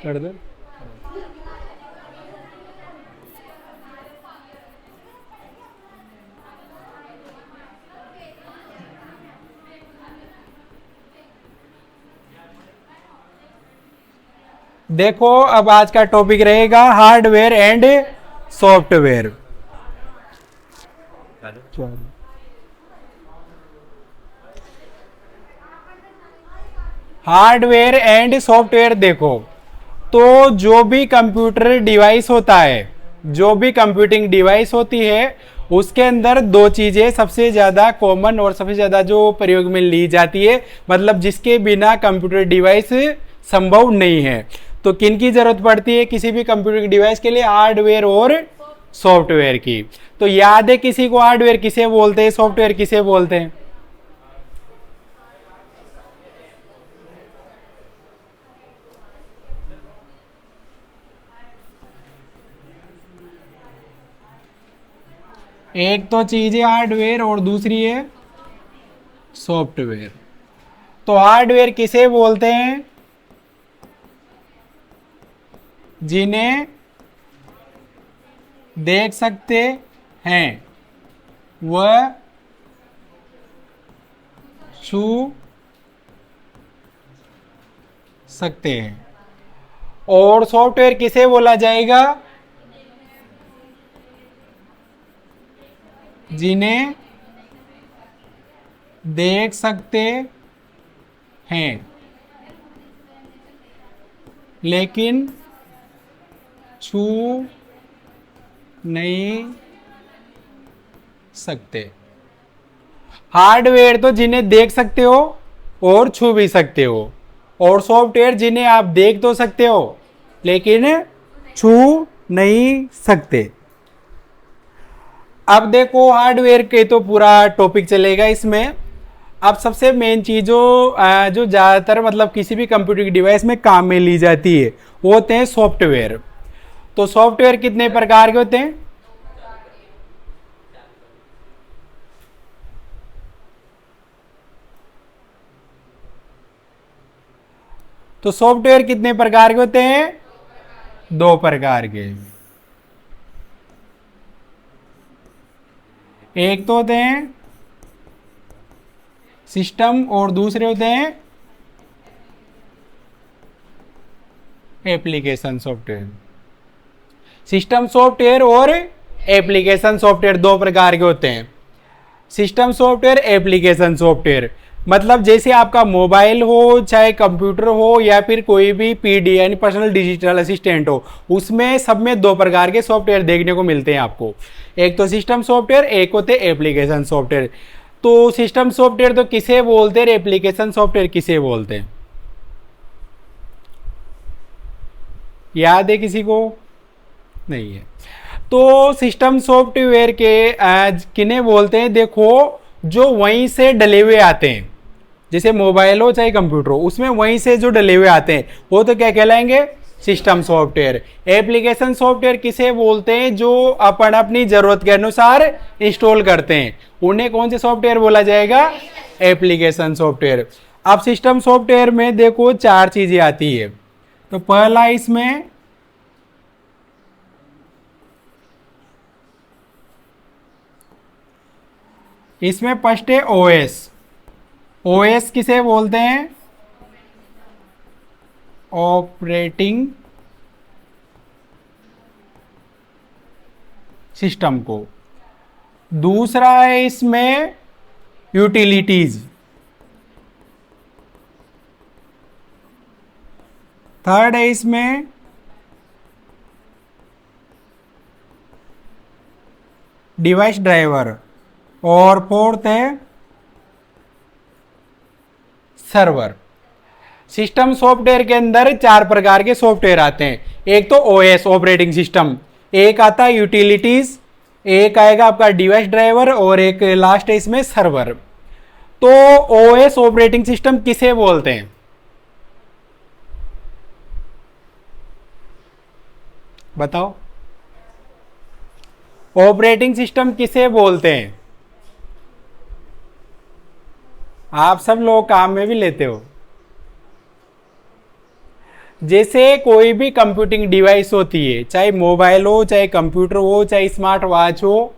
कर दे। देखो अब आज का टॉपिक रहेगा hardware and software. Hardware and software देखो, तो जो भी कंप्यूटर डिवाइस होता है, जो भी कंप्यूटिंग डिवाइस होती है, उसके अंदर दो चीजें सबसे ज्यादा कॉमन और सबसे ज्यादा जो प्रयोग में ली जाती है, मतलब जिसके बिना कंप्यूटर डिवाइस संभव नहीं है। तो किन की जरूरत पड़ती है किसी भी कंप्यूटर डिवाइस के लिए? हार्डवेयर और सॉफ्टवेयर की। तो याद है किसी को हार्डवेयर किसे बोलते हैं, सॉफ्टवेयर किसे बोलते हैं? एक तो चीज है हार्डवेयर और दूसरी है सॉफ्टवेयर। तो हार्डवेयर किसे बोलते हैं? जिन्हें देख सकते हैं, वह छू सकते हैं। और सॉफ्टवेयर किसे बोला जाएगा? जिन्हें देख सकते हैं लेकिन छू नहीं सकते। हार्डवेयर तो जिन्हें देख सकते हो और छू भी सकते हो, और सॉफ्टवेयर जिन्हें आप देख तो सकते हो लेकिन छू नहीं सकते। अब देखो हार्डवेयर के तो पूरा टॉपिक चलेगा इसमें। अब सबसे मेन चीज जो ज्यादातर मतलब किसी भी कंप्यूटर डिवाइस में काम में ली जाती है वो होते हैं सॉफ्टवेयर। तो सॉफ्टवेयर कितने प्रकार के होते हैं? तो सॉफ्टवेयर कितने प्रकार के होते हैं? दो प्रकार के। एक तो होते हैं सिस्टम और दूसरे होते हैं एप्लीकेशन सॉफ्टवेयर। सिस्टम सॉफ्टवेयर और एप्लीकेशन सॉफ्टवेयर दो प्रकार के होते हैं। सिस्टम सॉफ्टवेयर, एप्लीकेशन सॉफ्टवेयर, मतलब जैसे आपका मोबाइल हो, चाहे कंप्यूटर हो, या फिर कोई भी पीडी यानी पर्सनल डिजिटल असिस्टेंट हो, उसमें सब में दो प्रकार के सॉफ्टवेयर देखने को मिलते हैं आपको। एक तो सिस्टम सॉफ्टवेयर, एक होते हैं एप्लीकेशन सॉफ्टवेयर। तो सिस्टम सॉफ्टवेयर तो किसे बोलते हैं, एप्लीकेशन सॉफ्टवेयर किसे बोलते हैं? याद है किसी को? नहीं है। तो सिस्टम सॉफ्टवेयर के किन्हें बोलते हैं? देखो जो वहीं से डले हुए आते हैं, जैसे मोबाइल हो चाहे कंप्यूटर हो, उसमें वहीं से जो डले हुए आते हैं वो तो क्या कहलाएंगे? System software. एप्लीकेशन सॉफ्टवेयर किसे बोलते हैं? जो अपन अपनी जरूरत के अनुसार इंस्टॉल करते हैं, उन्हें कौन से सॉफ्टवेयर बोला जाएगा? Application software. अब सिस्टम सॉफ्टवेयर में देखो चार चीजें आती है। तो पहला इसमें फर्स्ट है ओएस। ओएस किसे बोलते हैं? ऑपरेटिंग सिस्टम को। दूसरा है इसमें यूटिलिटीज। थर्ड है इसमें डिवाइस ड्राइवर, और फोर्थ है सर्वर। सिस्टम सॉफ्टवेयर के अंदर चार प्रकार के सॉफ्टवेयर आते हैं। एक तो ओएस ऑपरेटिंग सिस्टम, एक आता है यूटिलिटीज, एक आएगा आपका डिवाइस ड्राइवर, और एक लास्ट है इसमें सर्वर। तो ओएस ऑपरेटिंग सिस्टम किसे बोलते हैं? बताओ, ऑपरेटिंग सिस्टम किसे बोलते हैं? आप सब लोग काम में भी लेते हो। जैसे कोई भी कंप्यूटिंग डिवाइस होती है, चाहे मोबाइल हो, चाहे कंप्यूटर हो, चाहे स्मार्ट वॉच हो,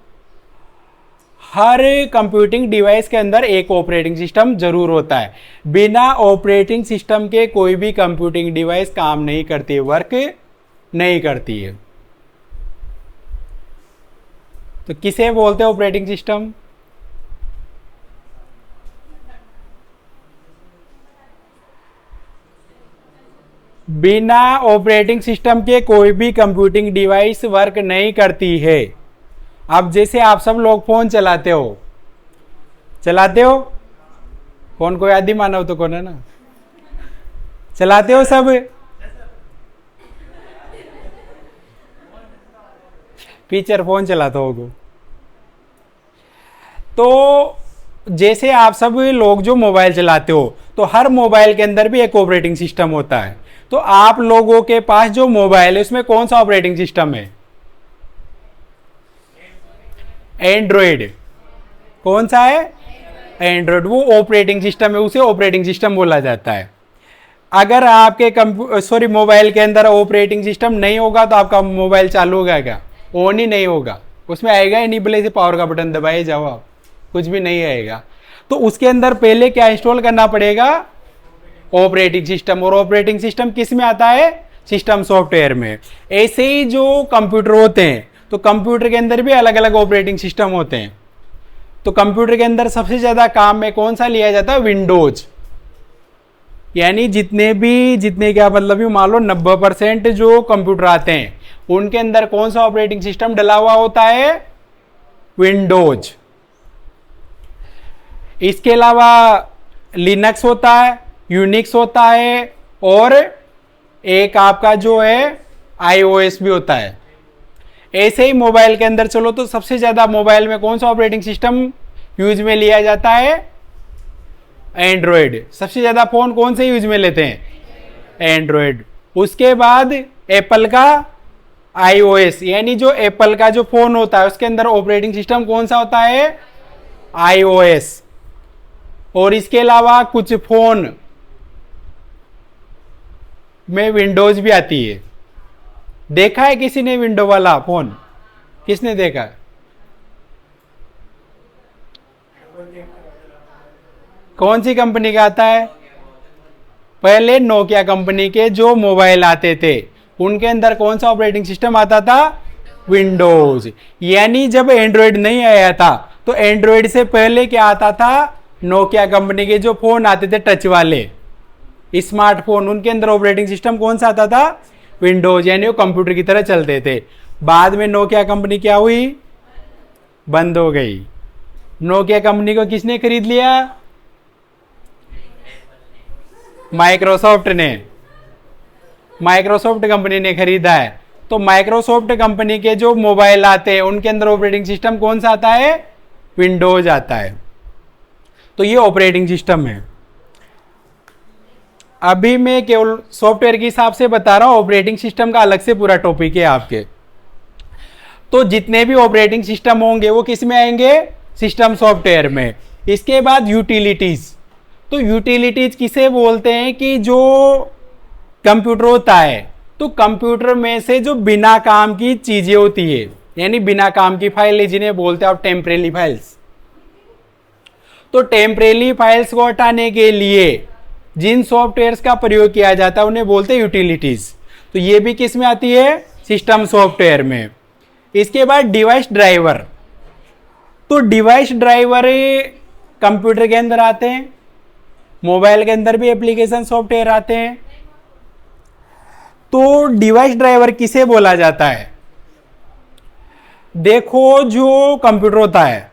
हर कंप्यूटिंग डिवाइस के अंदर एक ऑपरेटिंग सिस्टम जरूर होता है। बिना ऑपरेटिंग सिस्टम के कोई भी कंप्यूटिंग डिवाइस काम नहीं करती, वर्क नहीं करती है। तो किसे बोलते हैं ऑपरेटिंग सिस्टम? बिना ऑपरेटिंग सिस्टम के कोई भी कंप्यूटिंग डिवाइस वर्क नहीं करती है। अब जैसे आप सब लोग फोन चलाते हो, फोन कोई आदि मानव तो कौन है ना, चलाते हो सब, फीचर फोन चलाते हो। तो जैसे आप सब लोग जो मोबाइल चलाते हो, तो हर मोबाइल के अंदर भी एक ऑपरेटिंग सिस्टम होता है। तो आप लोगों के पास जो मोबाइल है उसमें कौन सा ऑपरेटिंग सिस्टम है? एंड्रॉइड। कौन सा है? एंड्रॉइड। वो ऑपरेटिंग सिस्टम है, उसे ऑपरेटिंग सिस्टम बोला जाता है। अगर आपके मोबाइल के अंदर ऑपरेटिंग सिस्टम नहीं होगा तो आपका मोबाइल चालू होगा क्या? ऑन ही नहीं होगा, उसमें आएगा ही नहीं, भले से पावर का बटन दबाए जाओ आप, कुछ भी नहीं आएगा। तो उसके अंदर पहले क्या इंस्टॉल करना पड़ेगा? Operating system. और ऑपरेटिंग सिस्टम किस में आता है? सिस्टम सॉफ्टवेयर में। ऐसे ही जो कंप्यूटर होते हैं, तो कंप्यूटर के अंदर भी अलग अलग ऑपरेटिंग सिस्टम होते हैं। तो कंप्यूटर के अंदर सबसे ज्यादा काम में कौन सा लिया जाता है? विंडोज। यानी जितने क्या मतलब ये मान लो 90% जो कंप्यूटर आते हैं उनके अंदर कौन सा ऑपरेटिंग सिस्टम डला हुआ होता है? विंडोज। इसके अलावा लिनक्स होता है, यूनिक्स होता है, और एक आपका जो है iOS भी होता है। ऐसे ही मोबाइल के अंदर चलो तो सबसे ज्यादा मोबाइल में कौन सा ऑपरेटिंग सिस्टम यूज में लिया जाता है? एंड्रॉयड। सबसे ज्यादा फोन कौन से यूज में लेते हैं? एंड्रॉयड। उसके बाद एप्पल का iOS, यानी जो एप्पल का जो फोन होता है उसके अंदर ऑपरेटिंग सिस्टम कौन सा होता है? iOS। और इसके अलावा कुछ फोन में विंडोज भी आती है। देखा है किसी ने विंडो वाला फोन? किसने देखा? कौन सी कंपनी का आता है? पहले नोकिया कंपनी के जो मोबाइल आते थे उनके अंदर कौन सा ऑपरेटिंग सिस्टम आता था? विंडोज। यानी जब एंड्रॉयड नहीं आया था तो एंड्रॉयड से पहले क्या आता था? नोकिया कंपनी के जो फोन आते थे टच वाले स्मार्टफोन, उनके अंदर ऑपरेटिंग सिस्टम कौन सा आता था? विंडोज। यानी वो कंप्यूटर की तरह चलते थे। बाद में नोकिया कंपनी क्या हुई? बंद हो गई। नोकिया कंपनी को किसने खरीद लिया? माइक्रोसॉफ्ट कंपनी ने खरीदा है। तो माइक्रोसॉफ्ट कंपनी के जो मोबाइल आते हैं उनके अंदर ऑपरेटिंग सिस्टम कौन सा आता है? विंडोज आता है। तो ये ऑपरेटिंग सिस्टम है। अभी मैं केवल सॉफ्टवेयर के हिसाब से बता रहा हूं, ऑपरेटिंग सिस्टम का अलग से पूरा टॉपिक है आपके। तो जितने भी ऑपरेटिंग सिस्टम होंगे वो किस में आएंगे? सिस्टम सॉफ्टवेयर में। इसके बाद यूटिलिटीज। तो यूटिलिटीज किसे बोलते हैं? कि जो कंप्यूटर होता है, तो कंप्यूटर में से जो बिना काम की चीजें होती है, यानी बिना काम की फाइल, जिन्हें बोलते हैं आप टेम्परेरी फाइल्स। तो टेम्परेरी फाइल्स को हटाने के लिए जिन सॉफ्टवेयर्स का प्रयोग किया जाता है उन्हें बोलते हैं यूटिलिटीज। तो ये भी किस में आती है? सिस्टम सॉफ्टवेयर में। इसके बाद डिवाइस ड्राइवर। तो डिवाइस ड्राइवर कंप्यूटर के अंदर आते हैं, मोबाइल के अंदर भी एप्लीकेशन सॉफ्टवेयर आते हैं। तो डिवाइस ड्राइवर किसे बोला जाता है? देखो, जो कंप्यूटर होता है,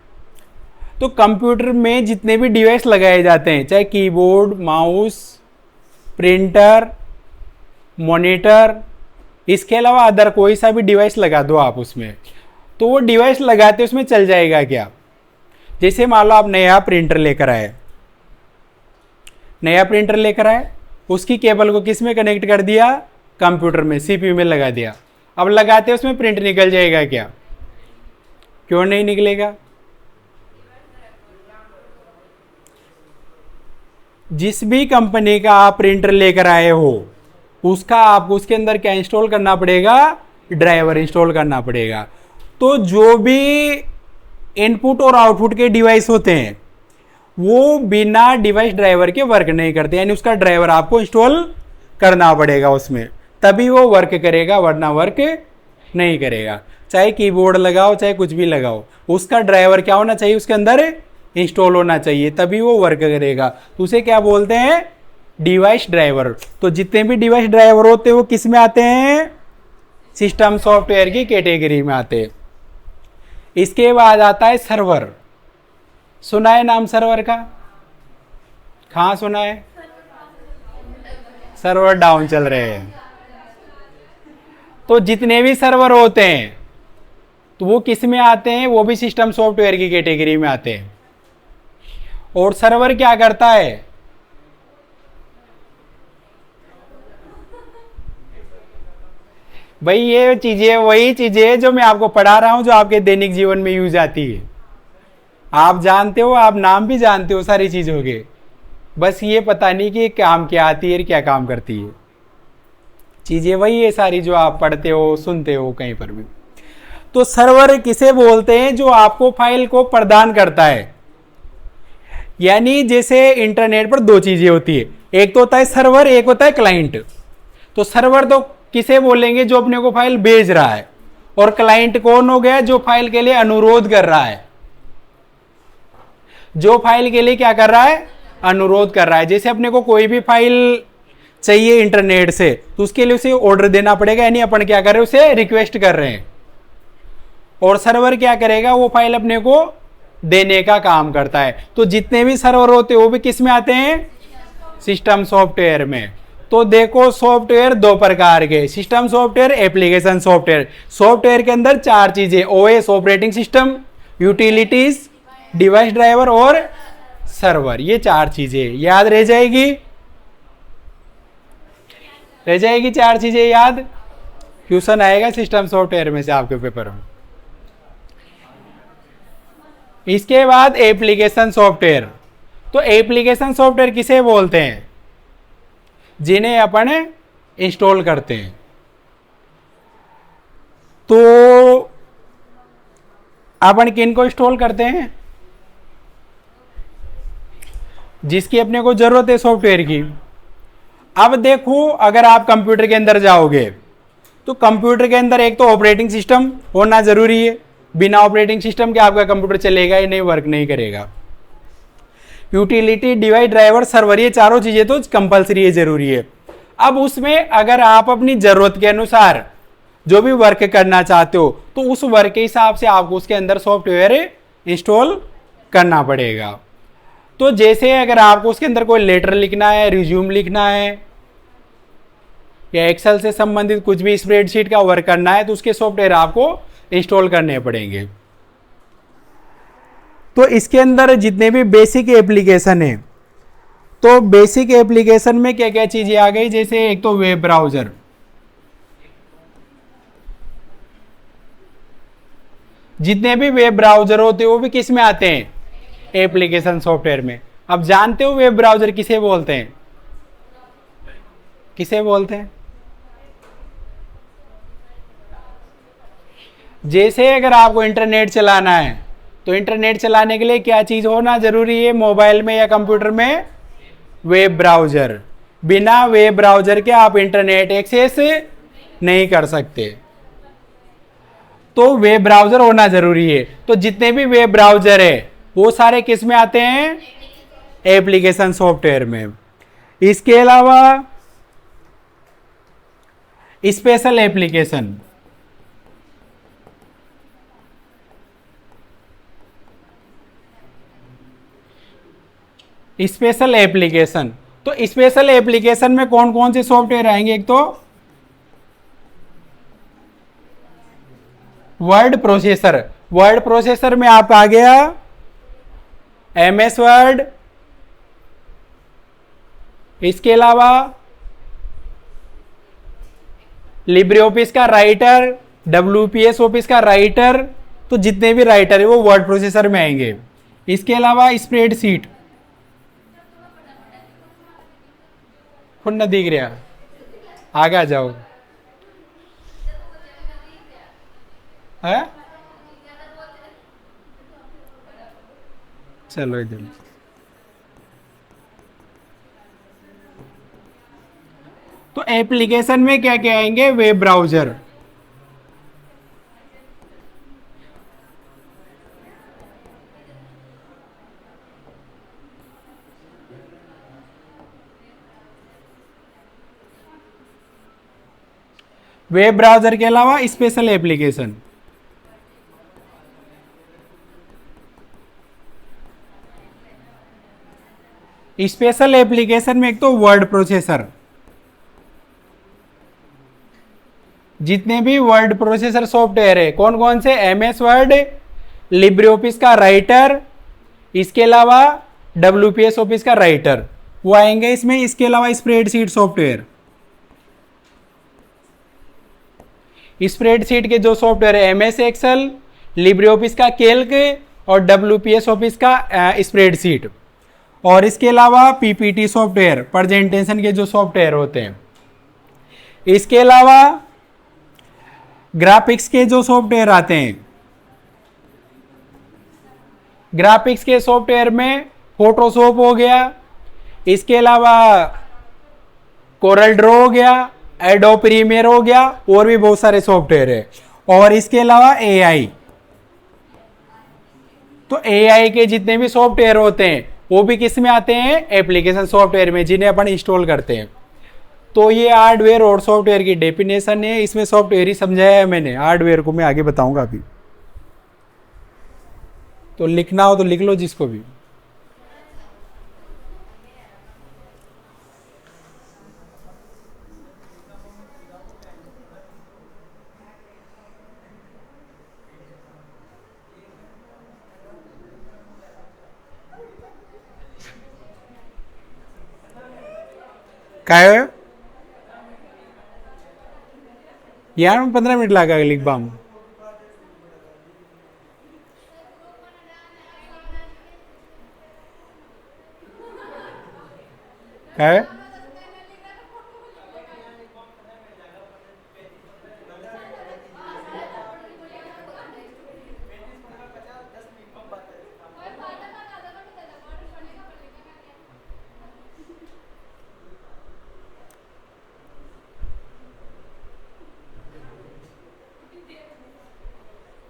तो कंप्यूटर में जितने भी डिवाइस लगाए जाते हैं, चाहे कीबोर्ड, माउस, प्रिंटर, मॉनिटर, इसके अलावा अदर कोई सा भी डिवाइस लगा दो आप उसमें, तो वो डिवाइस लगाते उसमें चल जाएगा क्या? जैसे मान लो आप नया प्रिंटर लेकर आए, उसकी केबल को किस में कनेक्ट कर दिया? कंप्यूटर में, सीपीयू में लगा दिया। अब लगाते उसमें प्रिंट निकल जाएगा क्या? क्यों नहीं निकलेगा? जिस भी कंपनी का आप प्रिंटर लेकर आए हो उसका आपको उसके अंदर क्या इंस्टॉल करना पड़ेगा, ड्राइवर इंस्टॉल करना पड़ेगा। तो जो भी इनपुट और आउटपुट के डिवाइस होते हैं वो बिना डिवाइस ड्राइवर के वर्क नहीं करते, यानी उसका ड्राइवर आपको इंस्टॉल करना पड़ेगा उसमें, तभी वो वर्क करेगा, वरना वर्क नहीं करेगा। चाहे कीबोर्ड लगाओ चाहे कुछ भी लगाओ, उसका ड्राइवर क्या होना चाहिए, उसके अंदर इंस्टॉल होना चाहिए, तभी वो वर्क करेगा। तो उसे क्या बोलते हैं, डिवाइस ड्राइवर। तो जितने भी डिवाइस ड्राइवर होते हैं वो किस में आते हैं, सिस्टम सॉफ्टवेयर की कैटेगरी में आते हैं। इसके बाद आता है सर्वर। सुना है नाम सर्वर का, कहाँ सुना है, सर्वर डाउन चल रहे हैं। तो जितने भी सर्वर होते हैं तो वो किस में आते हैं, वो भी सिस्टम सॉफ्टवेयर की कैटेगरी में आते हैं। और सर्वर क्या करता है, भाई ये चीजें वही चीजें जो मैं आपको पढ़ा रहा हूं, जो आपके दैनिक जीवन में यूज आती है, आप जानते हो, आप नाम भी जानते हो सारी चीजों के, बस ये पता नहीं कि काम क्या आती है, क्या काम करती है। चीजें वही है सारी जो आप पढ़ते हो सुनते हो कहीं पर भी। तो सर्वर किसे बोलते हैं, जो आपको फाइल को प्रदान करता है। यानी जैसे इंटरनेट पर दो चीजें होती है, एक तो होता है सर्वर, एक होता है क्लाइंट। तो सर्वर तो किसे बोलेंगे, जो अपने को फाइल भेज रहा है, और क्लाइंट कौन हो गया, जो फाइल के लिए अनुरोध कर रहा है, जो फाइल के लिए क्या कर रहा है, अनुरोध कर रहा है। जैसे अपने को कोई भी फाइल चाहिए इंटरनेट से, तो उसके लिए उसे ऑर्डर देना पड़ेगा, यानी अपन क्या कर रहे हैं, उसे रिक्वेस्ट कर रहे हैं। और सर्वर क्या करेगा, वो फाइल अपने को देने का काम करता है। तो जितने भी सर्वर होते हैं वो भी किस में आते हैं, सिस्टम सॉफ्टवेयर में। तो देखो सॉफ्टवेयर दो प्रकार के, system software, application software. Software के अंदर चार चीजें, OS operating system, utilities, device driver और सर्वर। ये चार चीजें याद रह जाएगी, रह जाएगी चार चीजें याद। क्वेश्चन आएगा सिस्टम सॉफ्टवेयर में से आपके पेपर में। इसके बाद एप्लीकेशन सॉफ्टवेयर। तो एप्लीकेशन सॉफ्टवेयर किसे बोलते हैं, जिन्हें अपन इंस्टॉल करते हैं। तो अपन किन को इंस्टॉल करते हैं, जिसकी अपने को जरूरत है सॉफ्टवेयर की। अब देखो अगर आप कंप्यूटर के अंदर जाओगे तो कंप्यूटर के अंदर एक तो ऑपरेटिंग सिस्टम होना जरूरी है, बिना ऑपरेटिंग सिस्टम के आपका कंप्यूटर चलेगा ही नहीं, वर्क नहीं करेगा। यूटिलिटी, डिवाइस ड्राइवर, सर्वर, ये चारों चीजें तो कंपलसरी है, जरूरी है। अब उसमें अगर आप अपनी जरूरत के अनुसार जो भी वर्क करना चाहते हो तो उस वर्क के हिसाब से आपको उसके अंदर सॉफ्टवेयर इंस्टॉल करना पड़ेगा। तो जैसे अगर आपको उसके अंदर कोई लेटर लिखना है, रिज्यूम लिखना है, या एक्सेल से संबंधित कुछ भी स्प्रेडशीट का वर्क करना है, तो उसके सॉफ्टवेयर आपको इंस्टॉल करने पड़ेंगे। तो इसके अंदर जितने भी बेसिक एप्लीकेशन है, तो बेसिक एप्लीकेशन में क्या क्या चीजें आ गई, जैसे एक तो वेब ब्राउजर। जितने भी वेब ब्राउजर होते हैं वो भी किस में आते हैं, एप्लीकेशन सॉफ्टवेयर में। अब जानते हो वेब ब्राउजर किसे बोलते हैं, किसे बोलते हैं। जैसे अगर आपको इंटरनेट चलाना है तो इंटरनेट चलाने के लिए क्या चीज होना जरूरी है, मोबाइल में या कंप्यूटर में, वेब ब्राउजर। बिना वेब ब्राउजर के आप इंटरनेट एक्सेस नहीं कर सकते, तो वेब ब्राउजर होना जरूरी है। तो जितने भी वेब ब्राउजर है वो सारे किस में आते हैं, एप्लीकेशन सॉफ्टवेयर में। इसके अलावा स्पेशल एप्लीकेशन, स्पेशल एप्लीकेशन। तो स्पेशल एप्लीकेशन में कौन कौन से सॉफ्टवेयर आएंगे, एक तो वर्ड प्रोसेसर। वर्ड प्रोसेसर में आपका आ गया एमएस वर्ड, इसके अलावा लिब्रे ऑफिस का राइटर, WPS ऑफिस का राइटर। तो जितने भी राइटर है वो वर्ड प्रोसेसर में आएंगे। इसके अलावा स्प्रेडशीट, खुद न दिख रहा, आगे आ जाओ। है, चलो इधर। तो एप्लीकेशन में क्या क्या आएंगे? वेब ब्राउजर, वेब ब्राउजर के अलावा स्पेशल एप्लीकेशन। स्पेशल एप्लीकेशन में एक तो वर्ड प्रोसेसर, जितने भी वर्ड प्रोसेसर सॉफ्टवेयर है कौन कौन से? M S Word, Libre Office का राइटर, इसके अलावा WPS ऑफिस का राइटर, वो आएंगे इसमें। इसके अलावा स्प्रेडशीट सॉफ्टवेयर, स्प्रेडशीट के जो सॉफ्टवेयर है MS एक्सेल, लिब्रे ऑफिस का कैल्क और WPS ऑफिस का स्प्रेडशीट। और इसके अलावा PPT सॉफ्टवेयर, प्रेजेंटेशन के जो सॉफ्टवेयर होते हैं। इसके अलावा ग्राफिक्स के जो सॉफ्टवेयर आते हैं, ग्राफिक्स के सॉफ्टवेयर में फोटोशॉप हो गया, इसके अलावा कोरल ड्रॉ हो गया, एडोब प्रीमियर हो गया, और भी बहुत सारे सॉफ्टवेयर है। और इसके अलावा AI, तो AI के जितने भी सॉफ्टवेयर होते हैं वो भी किस में आते हैं? एप्लीकेशन सॉफ्टवेयर में, जिन्हें अपन इंस्टॉल करते हैं। तो ये हार्डवेयर और सॉफ्टवेयर की डेफिनेशन है, इसमें सॉफ्टवेयर ही समझाया है मैंने, हार्डवेयर को मैं आगे बताऊंगा अभी। तो लिखना हो तो लिख लो जिसको भी। काय यार मैं 15 मिनट लगा लिख बाम। काय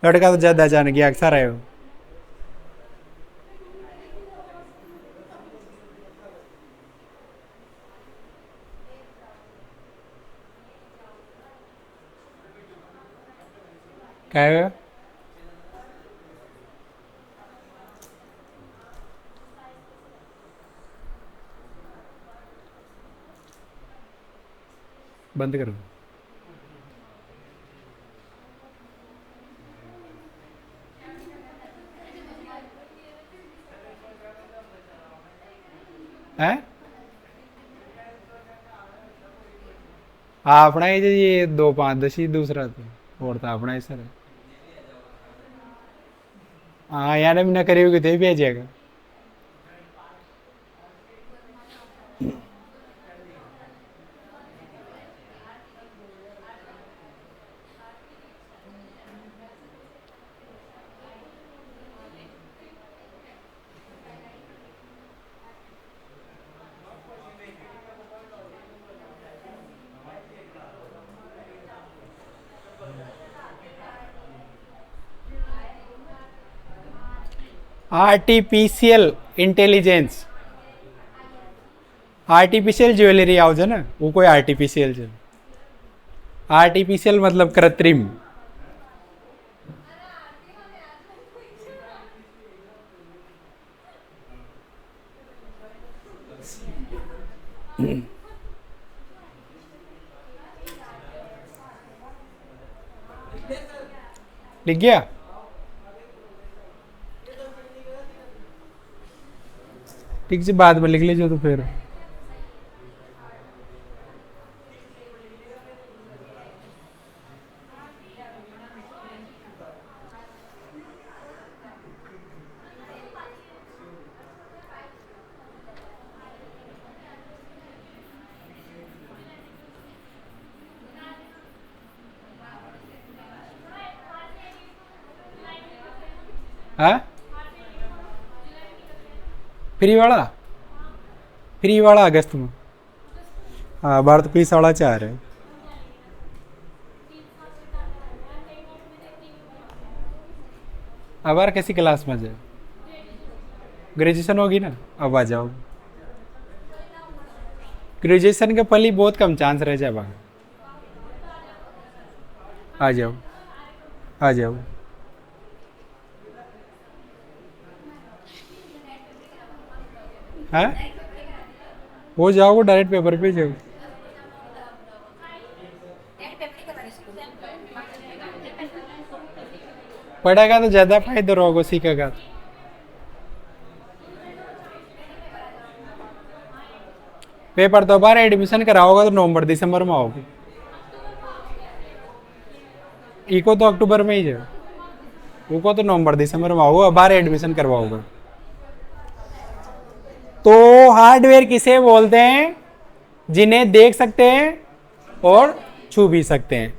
लड़का तो ज्यादा अचानक अक्सर आयो। काय बंद करो। है अपना ही ये 2 5 10 दूसरा तो और था अपना ही सर। हाँ यार अभी ना करेगी तो भेजेगा। आर्टिफिशियल इंटेलिजेंस, आर्टिफिशियल ज्वेलरी आओ છે ને वो कोई आर्टिफिशियल છે। आर्टिफिशियल मतलब कृत्रिम। लिख गया? ठीक से बाद में लिख लीजिए तो फिर। हाँ, फ्री वाला अगस्त में। हाँ, बार तो फीस वाला 4 है। अब यार कैसी क्लास में जाए, ग्रेजुएशन होगी ना, अब आ जाओ। ग्रेजुएशन के पहले बहुत कम चांस रह जाए बाहर। आ जाओ, आ जाओ। हाँ, हो जाओगे डायरेक्ट पेपर पे जाओ। पढ़ेगा तो ज़्यादा फायदा रहोगे, सीखेगा तो। पेपर तो बाहर एडमिशन कराओगे तो नवंबर दिसंबर में आओगे। इको तो अक्टूबर में ही जाओ, वो तो नवंबर दिसंबर में आओगे, बाहर एडमिशन करवाओगे। तो हार्डवेयर किसे बोलते हैं? जिन्हें देख सकते हैं और छू भी सकते हैं।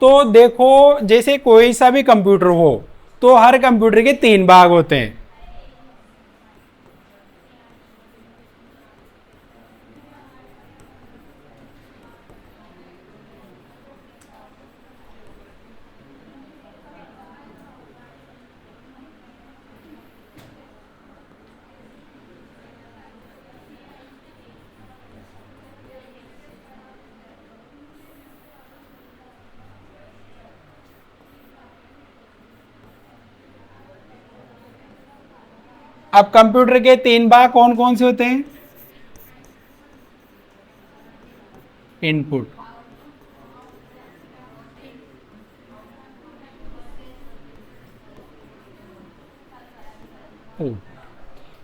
तो देखो, जैसे कोई सा भी कंप्यूटर हो, तो हर कंप्यूटर के 3 भाग होते हैं। अब कंप्यूटर के 3 भाग कौन कौन से होते हैं? इनपुट,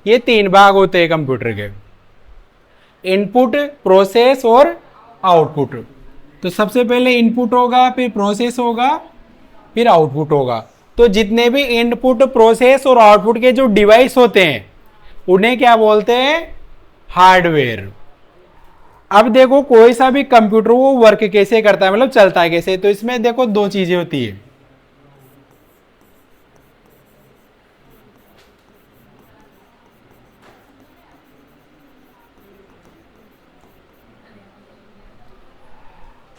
ये 3 भाग होते हैं कंप्यूटर के, इनपुट, प्रोसेस और आउटपुट। तो सबसे पहले इनपुट होगा, फिर प्रोसेस होगा, फिर आउटपुट होगा। तो जितने भी इनपुट, प्रोसेस और आउटपुट के जो डिवाइस होते हैं, उन्हें क्या बोलते हैं? हार्डवेयर। अब देखो, कोई सा भी कंप्यूटर वो वर्क कैसे करता है, मतलब चलता है कैसे, तो इसमें देखो 2 चीजें होती है।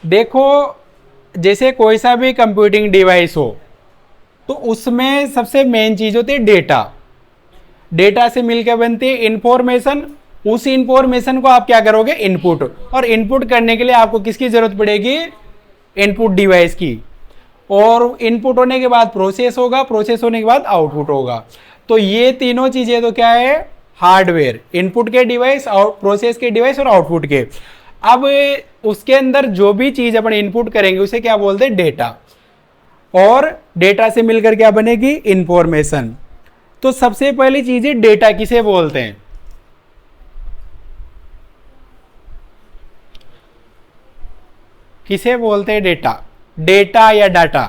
देखो, जैसे कोई सा भी कंप्यूटिंग डिवाइस हो, तो उसमें सबसे मेन चीज होती है डेटा। डेटा से मिलकर बनती है इंफॉर्मेशन। उस इंफॉर्मेशन को आप क्या करोगे? इनपुट। और इनपुट करने के लिए आपको किसकी जरूरत पड़ेगी? इनपुट डिवाइस की। और इनपुट होने के बाद प्रोसेस होगा, प्रोसेस होने के बाद आउटपुट होगा। तो ये तीनों चीजें तो क्या है? हार्डवेयर। इनपुट के डिवाइस, प्रोसेस के डिवाइस और आउटपुट के। अब उसके अंदर जो भी चीज अपन इनपुट करेंगे उसे क्या बोलते हैं? डेटा। और डेटा से मिलकर क्या बनेगी? इंफॉर्मेशन। तो सबसे पहली चीज है डेटा किसे बोलते हैं? किसे बोलते हैं डेटा? डेटा या डाटा?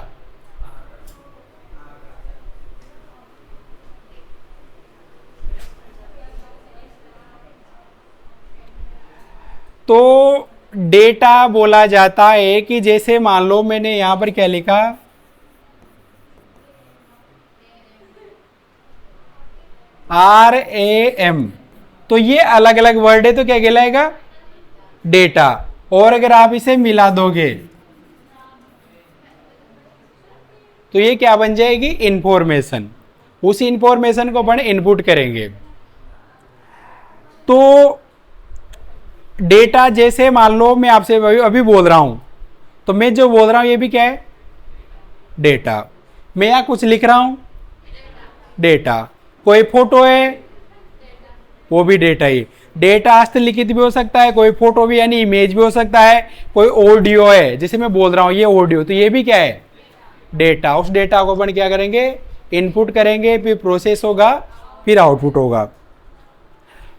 तो डेटा बोला जाता है कि जैसे मान लो मैंने यहां पर क्या लिखा, RAM, तो ये अलग अलग वर्ड है, तो क्या कहलाएगा? डेटा। और अगर आप इसे मिला दोगे तो ये क्या बन जाएगी? इंफॉर्मेशन। उस इंफॉर्मेशन को अपन इनपुट करेंगे। तो डेटा, जैसे मान लो मैं आपसे अभी बोल रहा हूं, तो मैं जो बोल रहा हूं ये भी क्या है? डेटा। मैं यहां कुछ लिख रहा हूं, डेटा। कोई फोटो है, वो भी डेटा ही। डेटा हस्तलिखित भी हो सकता है, कोई फोटो भी यानी इमेज भी हो सकता है। कोई ऑडियो है, जैसे मैं बोल रहा हूं ये ऑडियो, तो ये भी क्या है? डेटा। उस डेटा को अपन क्या करेंगे? इनपुट करेंगे, फिर प्रोसेस होगा, फिर आउटपुट होगा।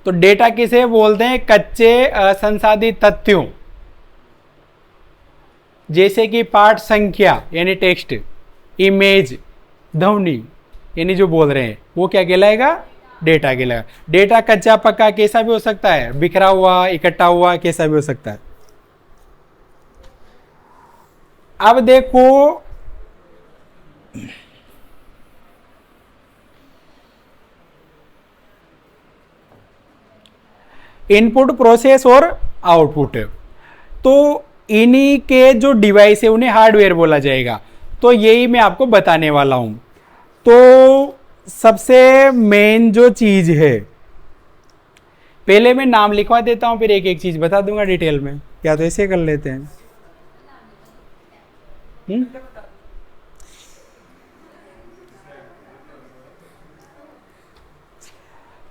तो डेटा किसे बोलते हैं? कच्चे असंसाधित तथ्यों, जैसे कि पाठ संख्या यानी टेक्स्ट, इमेज, ध्वनि यानी जो बोल रहे हैं, वो क्या कहलाएगा? डेटा कहलाएगा। डेटा कच्चा पक्का कैसा भी हो सकता है, बिखरा हुआ, इकट्ठा हुआ, कैसा भी हो सकता है। अब देखो, इनपुट, प्रोसेस और आउटपुट। तो इन्हीं के जो डिवाइस है उन्हें हार्डवेयर बोला जाएगा। तो यही मैं आपको बताने वाला हूं। तो सबसे मेन जो चीज है, पहले मैं नाम लिखवा देता हूं, फिर एक एक चीज बता दूंगा डिटेल में, या तो ऐसे कर लेते हैं।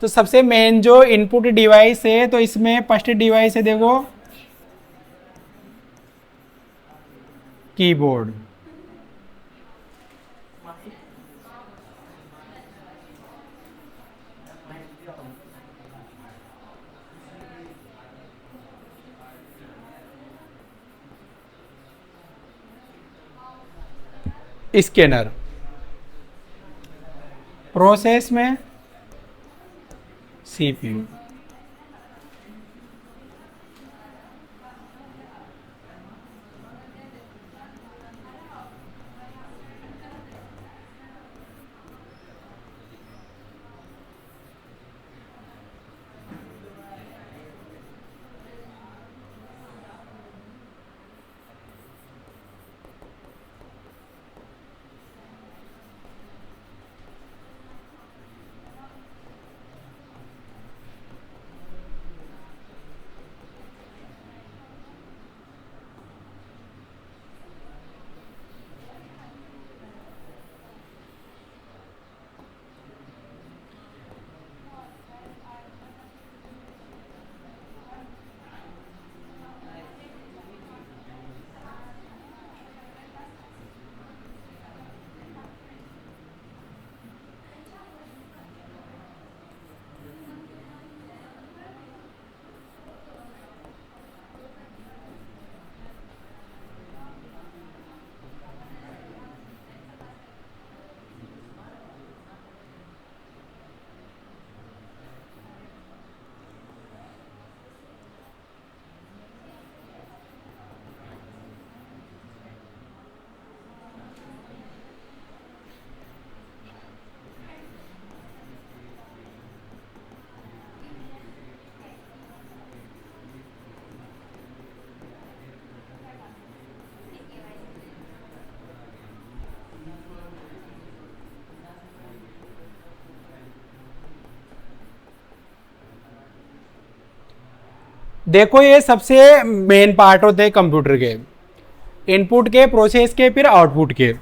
तो सबसे मेन जो इनपुट डिवाइस है, तो इसमें फर्स्ट डिवाइस है, देखो, कीबोर्ड। स्कैनर। प्रोसेस में सीपीयू। देखो, ये सबसे मेन पार्ट होते हैं कंप्यूटर के, इनपुट के, प्रोसेस के, फिर आउटपुट के।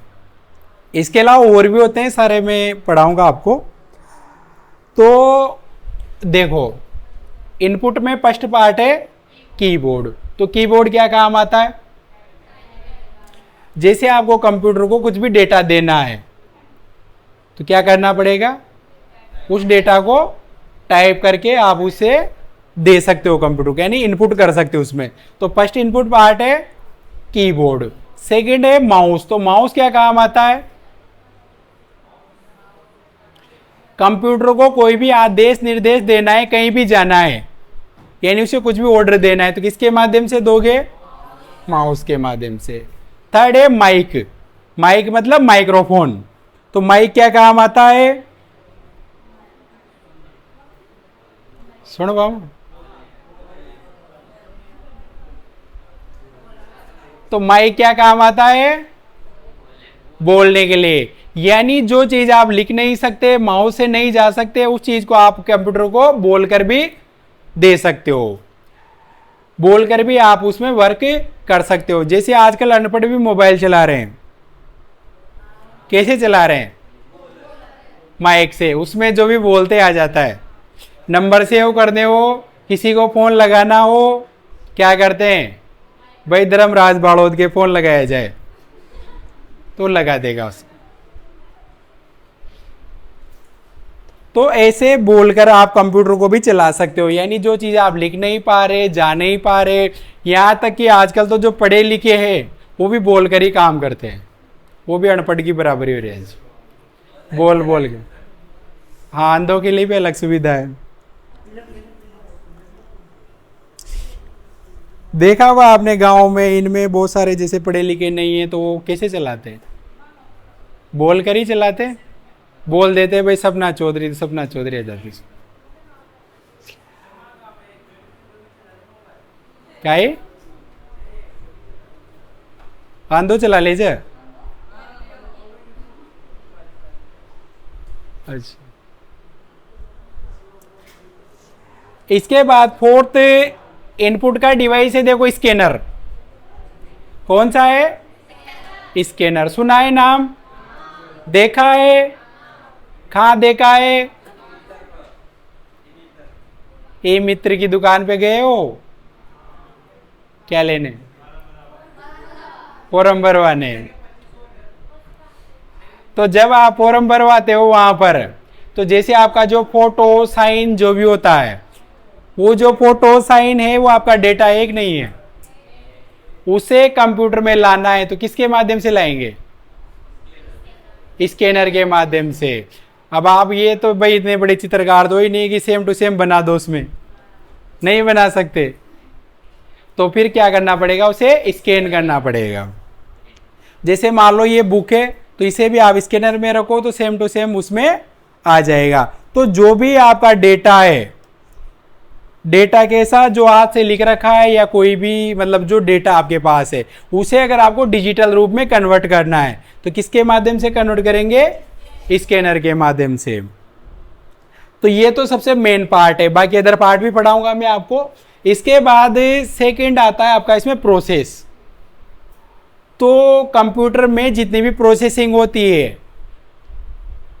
इसके अलावा और भी होते हैं सारे, मैं पढ़ाऊंगा आपको। तो देखो, इनपुट में फर्स्ट पार्ट है कीबोर्ड। तो कीबोर्ड क्या काम आता है? जैसे आपको कंप्यूटर को कुछ भी डेटा देना है तो क्या करना पड़ेगा? उस डेटा को टाइप करके आप उसे दे सकते हो कंप्यूटर को, यानी इनपुट कर सकते हो उसमें। तो फर्स्ट इनपुट पार्ट है कीबोर्ड। सेकंड है माउस। तो माउस क्या काम आता है? कंप्यूटर को कोई भी आदेश निर्देश देना है, कहीं भी जाना है, यानी उसे कुछ भी ऑर्डर देना है, तो किसके माध्यम से दोगे? माउस के माध्यम से। थर्ड है माइक। माइक मतलब माइक्रोफोन। तो माइक क्या काम आता है? सुनो बाबू, तो माइक क्या काम आता है? बोलने के लिए। यानी जो चीज आप लिख नहीं सकते, माउस से नहीं जा सकते, उस चीज को आप कंप्यूटर को बोलकर भी दे सकते हो, बोलकर भी आप उसमें वर्क कर सकते हो। जैसे आजकल अनपढ़ भी मोबाइल चला रहे हैं, कैसे चला रहे हैं? माइक से। उसमें जो भी बोलते आ जाता है। नंबर सेव करने हो, किसी को फोन लगाना हो, क्या करते हैं भाई? धर्मराज बाड़ोद के फोन लगाया जाए तो लगा देगा उसको। तो ऐसे बोलकर आप कंप्यूटर को भी चला सकते हो। यानी जो चीज़ आप लिख नहीं पा रहे, जा नहीं पा रहे, यहाँ तक कि आजकल तो जो पढ़े लिखे हैं वो भी बोलकर ही काम करते हैं, वो भी अनपढ़ की बराबरी हो रही है, बोल बोल के। हाँ, अंधों के लिए भी अलग सुविधा है। देखा होगा आपने गांव में, इनमें बहुत सारे जैसे पढ़े लिखे नहीं है तो वो कैसे चलाते हैं? बोल कर ही चलाते हैं। बोल देते हैं भाई सपना चौधरी, तो सपना चौधरी आ जाती। क्या है? आंदो चला ले जा। अच्छा, इसके बाद फोर्थ इनपुट का डिवाइस है, देखो स्कैनर। कौन सा है? स्कैनर। सुना है नाम? देखा है? कहाँ देखा है? ए मित्र की दुकान पे गए हो क्या लेने? फॉर्म भरवाने। तो जब आप फॉर्म भरवाते हो वहां पर, तो जैसे आपका जो फोटो साइन जो भी होता है, वो जो फोटो साइन है वो आपका डेटा एक नहीं है, उसे कंप्यूटर में लाना है तो किसके माध्यम से लाएंगे? स्कैनर के माध्यम से। अब आप ये तो भाई इतने बड़े चित्रकार दो ही नहीं कि सेम टू सेम बना दो, उसमें नहीं बना सकते, तो फिर क्या करना पड़ेगा? उसे स्कैन करना पड़ेगा। जैसे मान लो ये बुक है, तो इसे भी आप स्कैनर में रखो तो सेम टू सेम उसमें आ जाएगा। तो जो भी आपका डेटा है, डेटा कैसा जो हाथ से लिख रखा है या कोई भी मतलब जो डेटा आपके पास है, उसे अगर आपको डिजिटल रूप में कन्वर्ट करना है तो किसके माध्यम से कन्वर्ट करेंगे? स्कैनर के माध्यम से। तो ये तो सबसे मेन पार्ट है, बाकी अदर पार्ट भी पढ़ाऊंगा मैं आपको। इसके बाद सेकंड आता है आपका इसमें प्रोसेस। तो कंप्यूटर में जितनी भी प्रोसेसिंग होती है,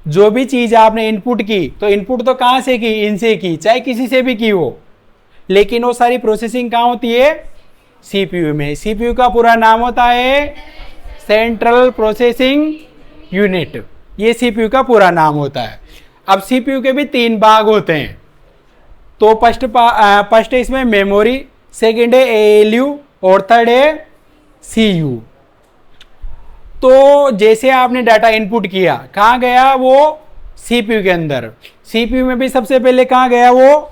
जो भी चीज आपने इनपुट की, तो इनपुट तो कहां से की? इनसे की, चाहे किसी से भी की हो, लेकिन वो सारी प्रोसेसिंग कहां होती है? सीपीयू में। सीपीयू का पूरा नाम होता है सेंट्रल प्रोसेसिंग यूनिट, ये सीपीयू का पूरा नाम होता है। अब सीपीयू के भी 3 भाग होते हैं। तो फर्स्ट है इसमें मेमोरी, सेकंड है एएलयू और थर्ड है सीयू। तो जैसे आपने डाटा इनपुट किया, कहाँ गया? वो सीपीयू के अंदर। सीपीयू में भी सबसे पहले कहाँ गया? वो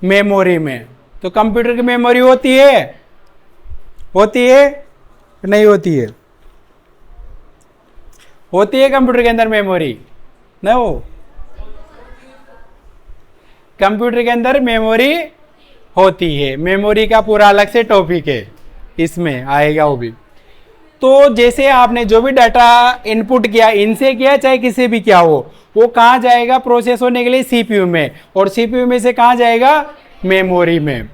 मेमोरी में। तो कंप्यूटर की मेमोरी होती है? होती है? नहीं होती है? होती है कंप्यूटर के अंदर मेमोरी? नहीं हो? कंप्यूटर के अंदर मेमोरी होती है। मेमोरी का पूरा अलग से टॉपिक है, इसमें आएगा वो भी। तो जैसे आपने जो भी डाटा इनपुट किया, इनसे किया चाहे किसी भी किया हो, वो कहाँ जाएगा प्रोसेस होने के लिए? सीपीयू में। और सीपीयू में से कहाँ जाएगा? मेमोरी में।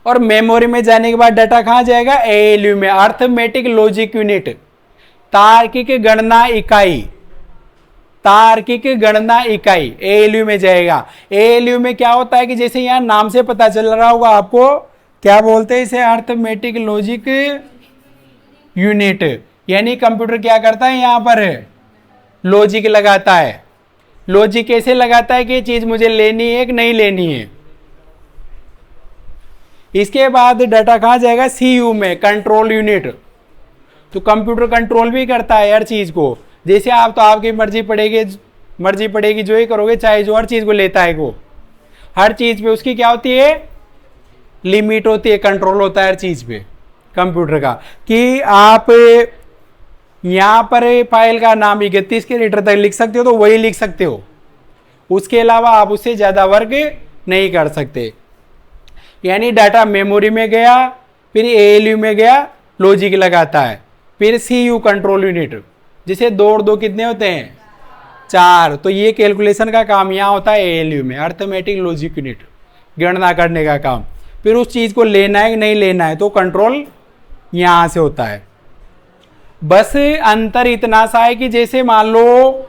और मेमोरी में जाने के बाद डाटा कहाँ जाएगा? एएलयू में, अर्थमेटिक लॉजिक यूनिट, तार्किक गणना इकाई। तार्किक गणना इकाई एएलयू में जाएगा। एएलयू में क्या होता है कि जैसे यहाँ नाम से पता चल रहा होगा आपको, क्या बोलते हैं इसे? Arithmetic logic unit. यानी कंप्यूटर क्या करता है? यहाँ पर लॉजिक लगाता है। लॉजिक कैसे लगाता है कि ये चीज मुझे लेनी है कि नहीं लेनी है। इसके बाद डाटा कहाँ जाएगा? सीयू में, कंट्रोल यूनिट। तो कंप्यूटर कंट्रोल भी करता है हर चीज को। जैसे आप तो आपकी मर्जी पड़ेगी जो ही करोगे, चाहे जो हर चीज को लेता है वो, हर चीज पे उसकी क्या होती है? लिमिट होती है, कंट्रोल होता है हर चीज पे कंप्यूटर का। कि आप यहाँ पर फाइल का नाम 31 कैरेक्टर तक लिख सकते हो तो वही लिख सकते हो, उसके अलावा आप उससे ज़्यादा वर्क नहीं कर सकते। यानी डाटा मेमोरी में गया, फिर एएलयू में गया, लॉजिक लगाता है, फिर सीयू कंट्रोल यूनिट, जिसे 2 और 2 कितने होते हैं? 4। तो ये कैलकुलेशन का काम यहाँ होता है एएलयू में, अर्थमेटिक लॉजिक यूनिट, गणना करने का काम। फिर उस चीज़ को लेना है कि नहीं लेना है तो कंट्रोल यहाँ से होता है। बस अंतर इतना सा है कि जैसे मान लो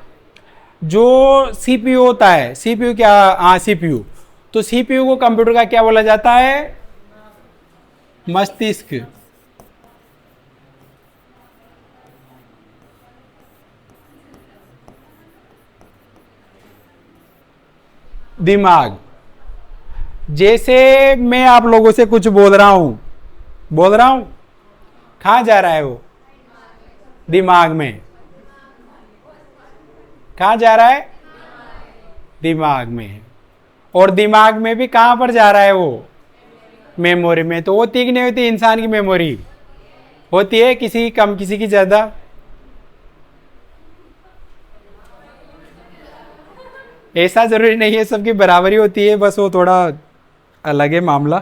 जो सीपीयू होता है, सीपीयू क्या? हाँ सीपीयू। तो सीपीयू को कंप्यूटर का क्या बोला जाता है? मस्तिष्क। दिमाग। जैसे मैं आप लोगों से कुछ बोल रहा हूं, कहाँ जा रहा है वो? दिमाग में। कहाँ जा रहा है? दिमाग में। और दिमाग में भी कहाँ पर जा रहा है वो? मेमोरी में। तो होती कि नहीं होती? इंसान की मेमोरी होती है, किसी की कम किसी की ज़्यादा। ऐसा जरूरी नहीं है सबकी बराबरी होती है, बस वो थोड़ा अलग है मामला।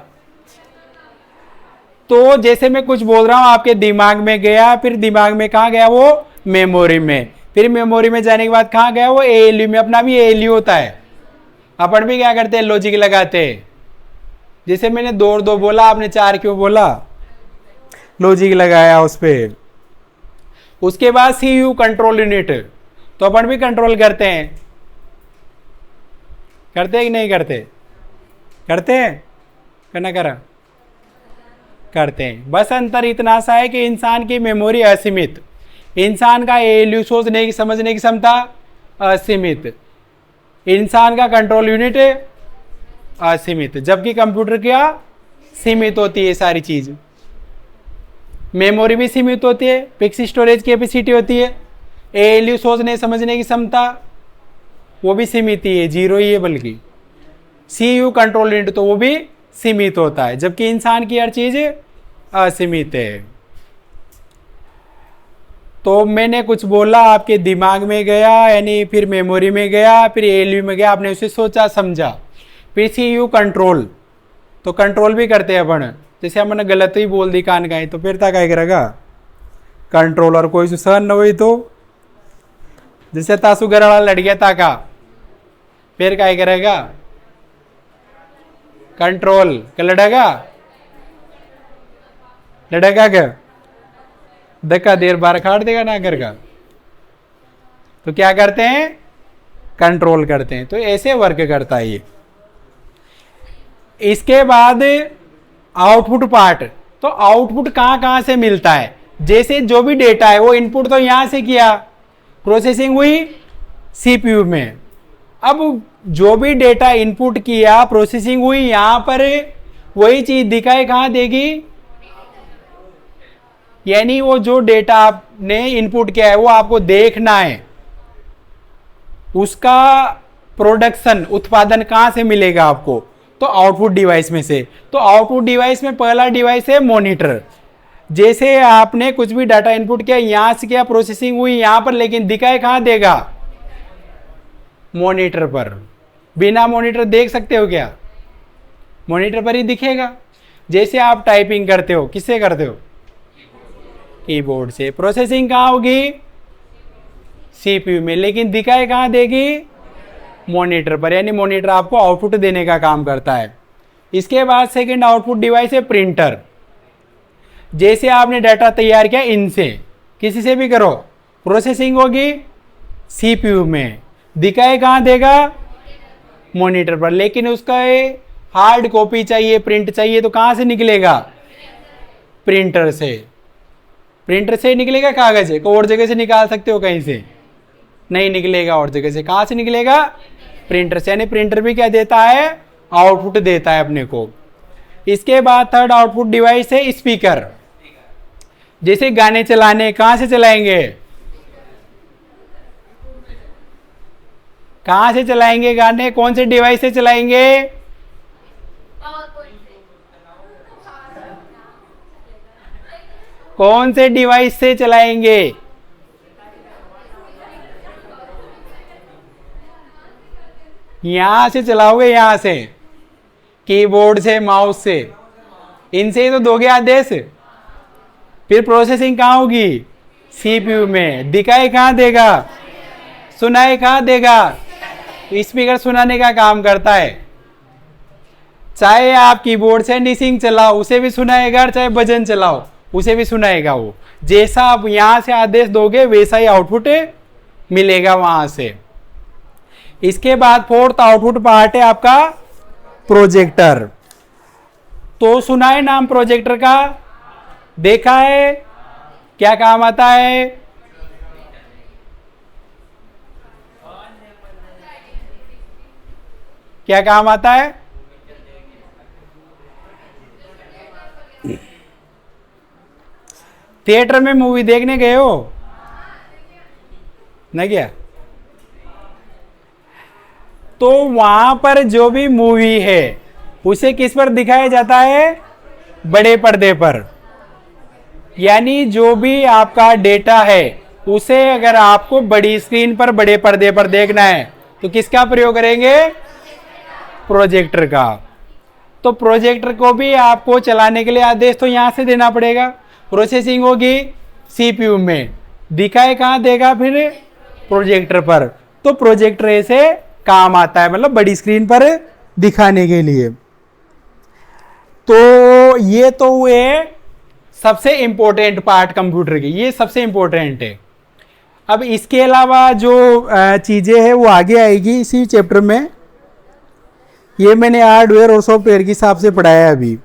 तो जैसे मैं कुछ बोल रहा हूं आपके दिमाग में गया, फिर दिमाग में कहाँ गया वो मेमोरी में, फिर मेमोरी में जाने के बाद कहाँ गया वो एएलयू में। अपना भी एएलयू होता है, अपन भी क्या करते हैं लॉजिक लगाते हैं। जैसे मैंने 2 और 2 बोला, आपने 4 क्यों बोला, लॉजिक लगाया उस पर। उसके बाद सीयू कंट्रोल यूनिट, तो अपन भी कंट्रोल करते हैं, करते हैं कि नहीं करते, करते हैं करना करा करते हैं। बस अंतर इतना सा है कि इंसान की मेमोरी असीमित, इंसान का एएलयू सोचने की समझने की क्षमता असीमित, इंसान का कंट्रोल यूनिट असीमित, जबकि कंप्यूटर क्या सीमित होती है सारी चीज। मेमोरी भी सीमित होती है, फिक्स स्टोरेज कैपेसिटी होती है, एएलयू सोचने समझने की क्षमता वो भी सीमित ही है, 0 ही है, बल्कि सीयू कंट्रोल यूनिट तो वो भी सीमित होता है, जबकि इंसान की हर चीज असीमित है। तो मैंने कुछ बोला, आपके दिमाग में गया, यानी फिर मेमोरी में गया, फिर एएलयू में गया, आपने उसे सोचा समझा, फिर सीयू कंट्रोल, तो कंट्रोल भी करते हैं अपन। जैसे हमने गलत ही बोल दी कान का, तो फिर क्या करेगा कंट्रोल, और कोई सहन न हुई तो जैसे तासु घर वाला लड़ गया ताका, फिर क्या करेगा कंट्रोल, क्या लड़ेगा, लड़ेगा क्या, धक्का देर बार खाड़ देगा ना घर का, तो क्या करते हैं कंट्रोल करते हैं। तो ऐसे वर्क करता है ये। इसके बाद आउटपुट पार्ट, तो आउटपुट कहां कहां से मिलता है, जैसे जो भी डेटा है वो इनपुट तो यहां से किया, प्रोसेसिंग हुई सीपीयू में, अब जो भी डेटा इनपुट किया प्रोसेसिंग हुई, यहां पर वही चीज दिखाई कहां देगी, यानी वो जो डेटा आपने इनपुट किया है वो आपको देखना है, उसका प्रोडक्शन उत्पादन कहां से मिलेगा आपको, तो आउटपुट डिवाइस में से। तो आउटपुट डिवाइस में पहला डिवाइस है मॉनिटर। जैसे आपने कुछ भी डाटा इनपुट किया, यहां से क्या प्रोसेसिंग हुई यहां पर, लेकिन दिखाई कहां देगा मॉनिटर पर। बिना मॉनिटर देख सकते हो क्या, मॉनिटर पर ही दिखेगा। जैसे आप टाइपिंग करते हो, किससे करते हो, कीबोर्ड से, प्रोसेसिंग कहां होगी सीपीयू में, लेकिन दिखाई कहां देगी मॉनिटर पर, यानी मॉनिटर आपको आउटपुट देने का काम करता है। इसके बाद सेकंड आउटपुट डिवाइस है प्रिंटर। जैसे आपने डाटा तैयार किया इनसे, किसी से भी करो, प्रोसेसिंग होगी सीपीयू में, दिखाई कहां देगा मॉनिटर पर, लेकिन उसका हार्ड कॉपी चाहिए, प्रिंट चाहिए, तो कहां से निकलेगा प्रिंटर से, प्रिंटर से निकलेगा, कागज है को और जगह से निकाल सकते हो, कहीं से नहीं निकलेगा और जगह से, कहां से निकलेगा प्रिंटर से, यानी प्रिंटर भी क्या देता है आउटपुट देता है अपने को। इसके बाद थर्ड आउटपुट डिवाइस है स्पीकर। जैसे गाने चलाने कहां से चलाएंगे, कहां से चलाएंगे गाने, कौन से डिवाइस से चलाएंगे, कौन से डिवाइस से चलाएंगे, यहां से चलाओगे, यहां से कीबोर्ड से, माउस से, इनसे ही तो दोगे आदेश। फिर प्रोसेसिंग कहां होगी सीपीयू में, दिखाई कहां देगा, सुनाई कहां देगा, स्पीकर सुनाने का काम करता है। चाहे आप कीबोर्ड से निसिंग चलाओ उसे भी सुनाएगा, चाहे भजन चलाओ उसे भी सुनाएगा। वो जैसा आप यहां से आदेश दोगे वैसा ही आउटपुट मिलेगा वहां से। इसके बाद फोर्थ आउटपुट पार्ट है आपका प्रोजेक्टर। तो सुना है नाम प्रोजेक्टर का, देखा है, क्या काम आता है, क्या काम आता है, थिएटर में मूवी देखने गए हो, नहीं गया, तो वहां पर जो भी मूवी है उसे किस पर दिखाया जाता है, बड़े पर्दे पर। यानी जो भी आपका डेटा है उसे अगर आपको बड़ी स्क्रीन पर, बड़े पर्दे पर देखना है तो किसका प्रयोग करेंगे, प्रोजेक्टर का। तो प्रोजेक्टर को भी आपको चलाने के लिए आदेश तो यहां से देना पड़ेगा। प्रोसेसिंग होगी सीपीयू में, दिखाए कहां देगा फिर प्रोजेक्टर पर। तो प्रोजेक्टर ऐसे काम आता है, मतलब बड़ी स्क्रीन पर दिखाने के लिए। तो ये तो हुए सबसे इंपॉर्टेंट पार्ट कंप्यूटर की, ये सबसे इंपॉर्टेंट है। अब इसके अलावा जो चीजें हैं वो आगे आएगी इसी चैप्टर में। ये मैंने हार्डवेयर और सॉफ्टवेयर के हिसाब से पढ़ाया है अभी।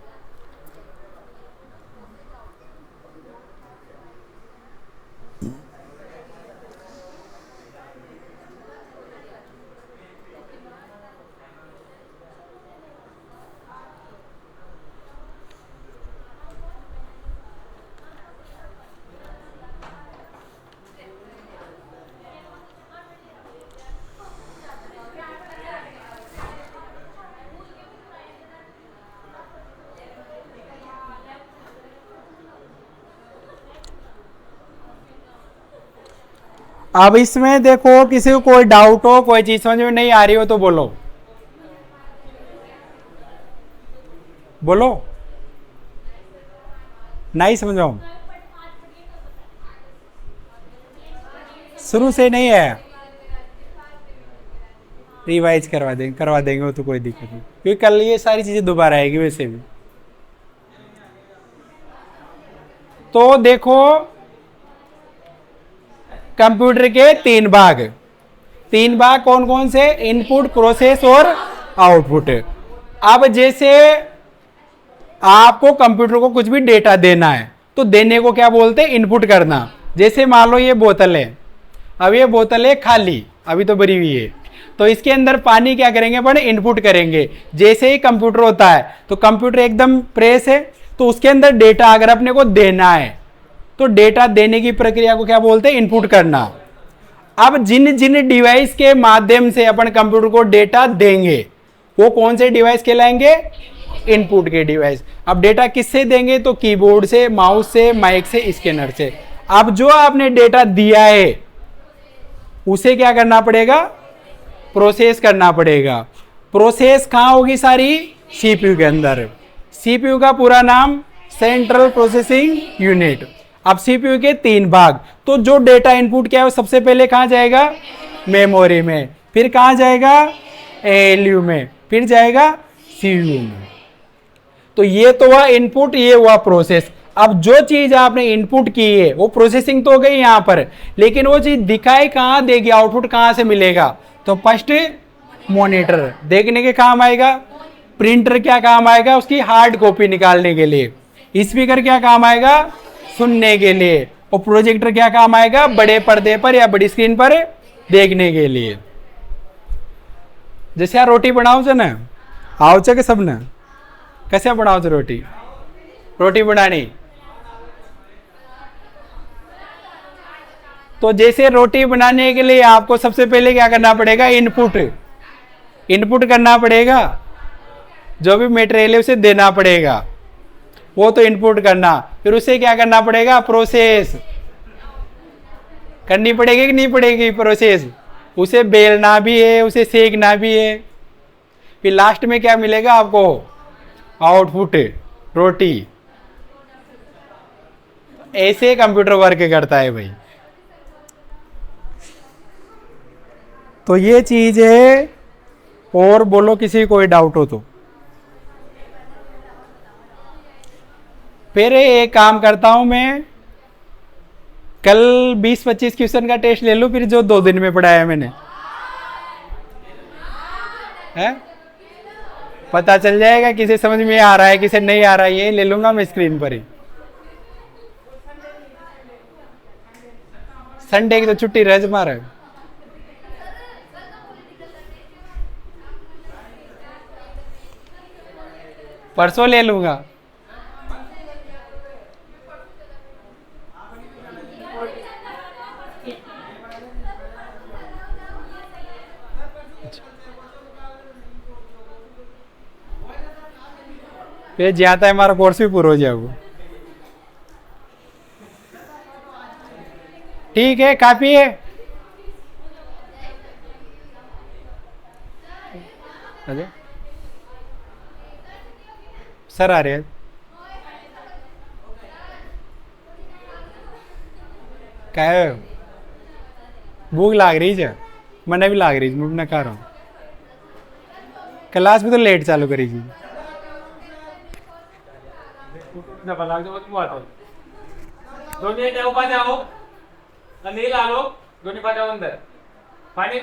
अब इसमें देखो किसी को कोई डाउट हो, कोई चीज समझ में नहीं आ रही हो तो बोलो, बोलो। नहीं समझो, शुरू से नहीं है, रिवाइज करवा देंगे वो तो कोई दिक्कत नहीं, क्योंकि कल ये सारी चीजें दोबारा आएगी वैसे भी। तो देखो कंप्यूटर के तीन भाग कौन कौन से, इनपुट, प्रोसेस और आउटपुट। अब जैसे आपको कंप्यूटर को कुछ भी डेटा देना है तो देने को क्या बोलते हैं, इनपुट करना। जैसे मान लो ये बोतल है, अब ये बोतल है खाली, अभी तो भरी हुई है, तो इसके अंदर पानी क्या करेंगे अपन, इनपुट करेंगे। जैसे ही कंप्यूटर होता है तो कंप्यूटर एकदम प्रेस है, तो उसके अंदर डेटा अगर अपने को देना है तो डेटा देने की प्रक्रिया को क्या बोलते हैं, इनपुट करना। अब जिन जिन डिवाइस के माध्यम से अपन कंप्यूटर को डेटा देंगे वो कौन से डिवाइस कहलाएंगे, इनपुट के डिवाइस। अब डेटा किससे देंगे, तो कीबोर्ड से, माउस से, माइक से, स्कैनर से। अब जो आपने डेटा दिया है उसे क्या करना पड़ेगा, प्रोसेस करना पड़ेगा। प्रोसेस कहां होगी, सारी सीपीयू के अंदर। सीपीयू का पूरा नाम सेंट्रल प्रोसेसिंग यूनिट। अब सीपीयू के तीन भाग, तो जो डेटा इनपुट क्या है वो सबसे पहले कहां जाएगा, मेमोरी में, फिर कहां जाएगा, एएलयू में, फिर जाएगा सीयू में। तो ये तो हुआ इनपुट, ये हुआ प्रोसेस। अब जो चीज आपने इनपुट की है वो प्रोसेसिंग तो हो गई यहां पर, लेकिन वो चीज दिखाई कहां देगी, आउटपुट कहां से मिलेगा, तो फर्स्ट मॉनिटर देखने के काम आएगा, प्रिंटर क्या काम आएगा, उसकी हार्ड कॉपी निकालने के लिए, स्पीकर क्या काम आएगा, सुनने के लिए, और प्रोजेक्टर क्या काम आएगा, बड़े पर्दे पर या बड़ी स्क्रीन पर देखने के लिए। जैसे यार रोटी बनाओ छे ने, आओ छे के सबने, कैसे बनाओ छे रोटी बनानी। तो जैसे रोटी बनाने के लिए आपको सबसे पहले क्या करना पड़ेगा, इनपुट करना पड़ेगा, जो भी मटेरियल है उसे देना पड़ेगा, वो तो इनपुट करना। फिर उसे क्या करना पड़ेगा, प्रोसेस करनी पड़ेगी कि नहीं पड़ेगी, प्रोसेस। उसे बेलना भी है, उसे सेकना भी है, फिर लास्ट में क्या मिलेगा आपको, आउटपुट, रोटी। ऐसे कंप्यूटर वर्क करता है भाई। तो ये चीज है। और बोलो किसी कोई डाउट हो तो। फिर एक काम करता हूं मैं, कल 20-25 क्वेश्चन का टेस्ट ले लूं, फिर जो 2 दिन में पढ़ाया मैंने है, पता चल जाएगा किसे समझ में आ रहा है किसे नहीं आ रहा है। ये ले लूंगा मैं स्क्रीन पर ही। संडे की तो छुट्टी रह मारे। परसों ले लूंगा। फिर जाता है हमारा कोर्स भी पूरा हो जाएगा। ठीक है, काफी है। सर आ रहे हैं क्या है भूख लाग रही है मैंने भी लाग रही मैं अपना खा रहा हूँ क्लास भी तो लेट चालू करेगी दोन्ही ठेव पाजाओ अनिल आलो दोन्ही पाजाओ अंदर पाणी